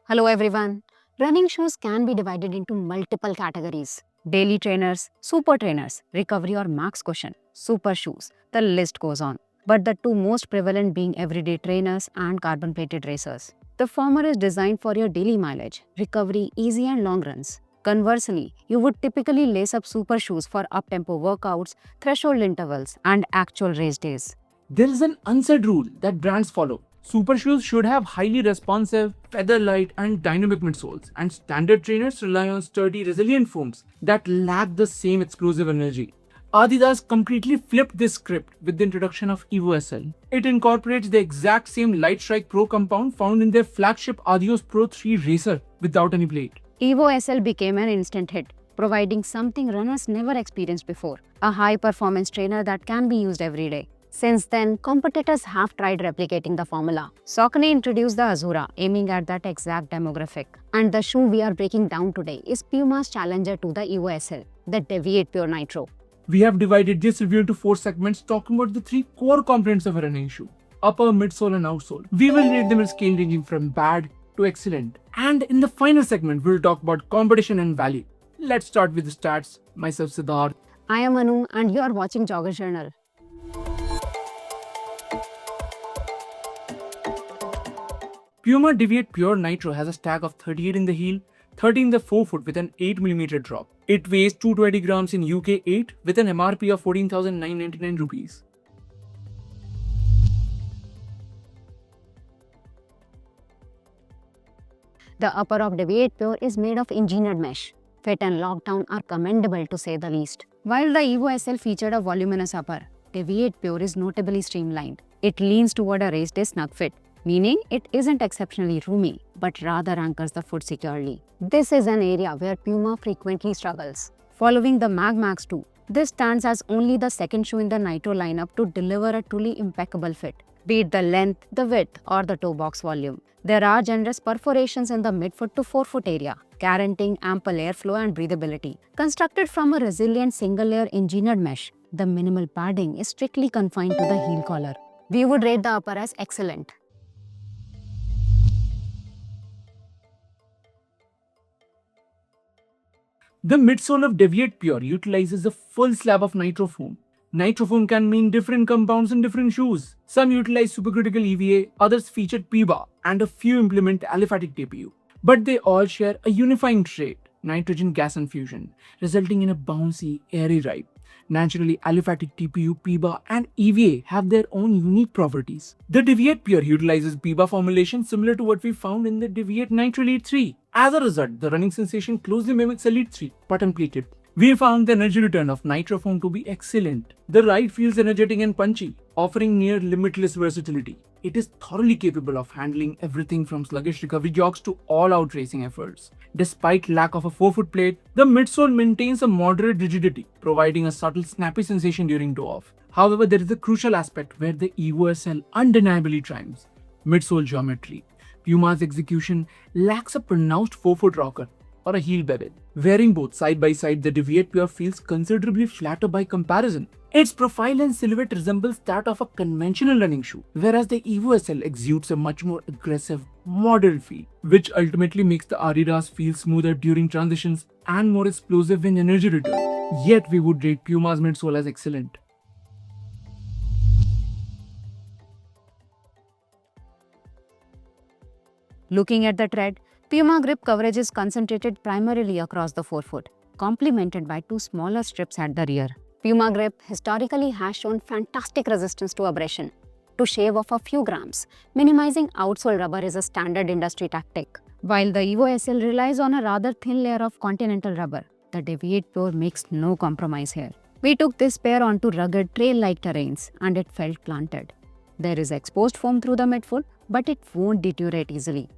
Hello everyone. Running shoes can be divided into multiple categories. Daily trainers, super trainers, recovery or max cushion, super shoes. The list goes on. But the two most prevalent being everyday trainers and carbon plated racers. The former is designed for your daily mileage, recovery, easy and long runs. Conversely, you would typically lace up super shoes for up-tempo workouts, threshold intervals, and actual race days. There is an unsaid rule that brands follow. Super shoes should have highly responsive, feather light, and dynamic midsoles, and standard trainers rely on sturdy, resilient foams that lack the same explosive energy. Adidas completely flipped this script with the introduction of EVO SL. It incorporates the exact same Light Strike Pro compound found in their flagship Adios Pro 3 Racer without any plate. EVO SL became an instant hit, providing something runners never experienced before, a high-performance trainer that can be used every day. Since then, competitors have tried replicating the formula. Saucony introduced the Azura, aiming at that exact demographic. And the shoe we are breaking down today is Puma's challenger to the EVO SL, the Deviate Pure Nitro. We have divided this review into 4 segments talking about the 3 core components of a running shoe: upper, midsole and outsole. We will rate them in scale ranging from bad to excellent. And in the final segment, we'll talk about competition and value. Let's start with the stats. Myself Siddharth. I am Anu and you are watching Jogger Journal. Puma Deviate Pure Nitro has a stack of 38 in the heel, 30 in the forefoot with an 8mm drop. It weighs 220 grams in UK 8 with an MRP of 14,999 rupees. The upper of Deviate Pure is made of engineered mesh. Fit and lockdown are commendable to say the least. While the EVO SL featured a voluminous upper, Deviate Pure is notably streamlined. It leans toward a race day snug fit, meaning it isn't exceptionally roomy, but rather anchors the foot securely. This is an area where Puma frequently struggles. Following the Mag Max 2, this stands as only the second shoe in the Nitro lineup to deliver a truly impeccable fit, be it the length, the width, or the toe box volume. There are generous perforations in the midfoot to forefoot area, guaranteeing ample airflow and breathability. Constructed from a resilient single-layer engineered mesh, the minimal padding is strictly confined to the heel collar. We would rate the upper as excellent. The midsole of Deviate Pure utilizes a full slab of nitro foam. Nitro foam can mean different compounds in different shoes. Some utilize supercritical EVA, others feature PBA, and a few implement aliphatic TPU. But they all share a unifying trait: nitrogen gas infusion, resulting in a bouncy, airy ride. Naturally, aliphatic TPU, PBA, and EVA have their own unique properties. The Deviate Pure utilizes PBA formulation similar to what we found in the Deviate Nitro Elite 3. As a result, the running sensation closely mimics Elite 3, but unplated. We found the energy return of nitro foam to be excellent. The ride feels energetic and punchy, offering near limitless versatility. It is thoroughly capable of handling everything from sluggish recovery jogs to all-out racing efforts. Despite lack of a forefoot plate, the midsole maintains a moderate rigidity, providing a subtle snappy sensation during toe-off. However, there is a crucial aspect where the EVO SL undeniably triumphs: midsole geometry. Puma's execution lacks a pronounced forefoot rocker or a heel bevel. Wearing both side by side, the Deviate Pure feels considerably flatter by comparison. Its profile and silhouette resembles that of a conventional running shoe, whereas the EVO SL exudes a much more aggressive, modern feel, which ultimately makes the Adidas feel smoother during transitions and more explosive in energy return. Yet we would rate Puma's midsole as excellent. Looking at the tread, Puma grip coverage is concentrated primarily across the forefoot, complemented by two smaller strips at the rear. Puma grip historically has shown fantastic resistance to abrasion. To shave off a few grams, minimizing outsole rubber is a standard industry tactic. While the EVO SL relies on a rather thin layer of continental rubber, the Deviate Pure makes no compromise here. We took this pair onto rugged trail-like terrains and it felt planted. There is exposed foam through the midfoot, but it won't deteriorate easily.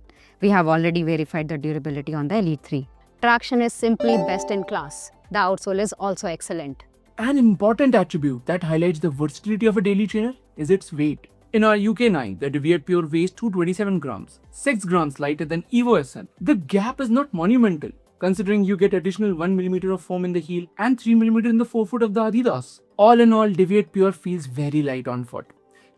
We have already verified the durability on the Elite 3. Traction is simply best in class. The outsole is also excellent. An important attribute that highlights the versatility of a daily trainer is its weight. In our UK 9, the Deviate Pure weighs 227 grams, 6 grams lighter than EVO SL. The gap is not monumental, considering you get additional 1mm of foam in the heel and 3mm in the forefoot of the Adidas. All in all, Deviate Pure feels very light on foot.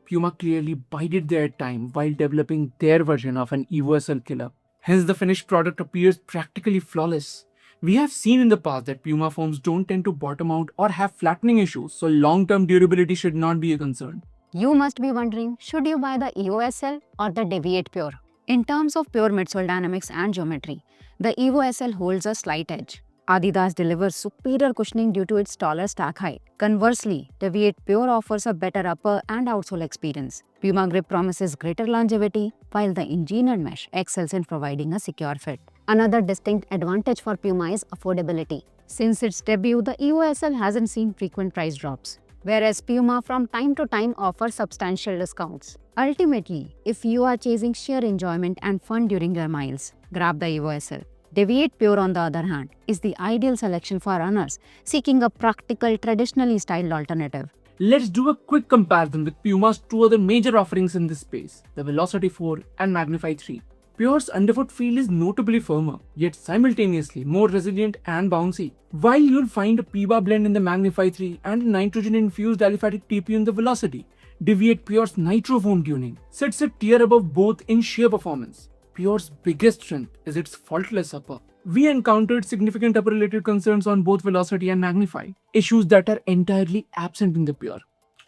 Puma clearly bided their time while developing their version of an EVO SL killer. Hence, the finished product appears practically flawless. We have seen in the past that Puma foams don't tend to bottom out or have flattening issues, so long-term durability should not be a concern. You must be wondering, should you buy the EVO SL or the Deviate Pure? In terms of pure midsole dynamics and geometry, the EVO SL holds a slight edge. Adidas delivers superior cushioning due to its taller stack height. Conversely, Deviate Pure offers a better upper and outsole experience. Puma Grip promises greater longevity, while the engineered mesh excels in providing a secure fit. Another distinct advantage for Puma is affordability. Since its debut, the EVO SL hasn't seen frequent price drops, whereas Puma from time to time offers substantial discounts. Ultimately, if you are chasing sheer enjoyment and fun during your miles, grab the EVO SL. Deviate Pure, on the other hand, is the ideal selection for runners seeking a practical, traditionally styled alternative. Let's do a quick comparison with Puma's two other major offerings in this space, the Velocity 4 and Magnify 3. Pure's underfoot feel is notably firmer, yet simultaneously more resilient and bouncy. While you'll find a Puma blend in the Magnify 3 and a nitrogen-infused aliphatic TPU in the Velocity, Deviate Pure's Nitro foam tuning sits a tier above both in sheer performance. Pure's biggest strength is its faultless upper. We encountered significant upper-related concerns on both Velocity and Magnify, issues that are entirely absent in the Pure.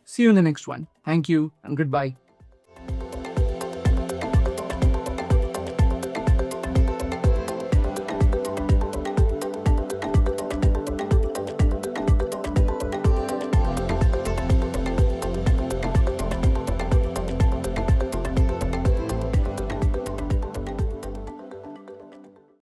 See you in the next one. Thank you and goodbye.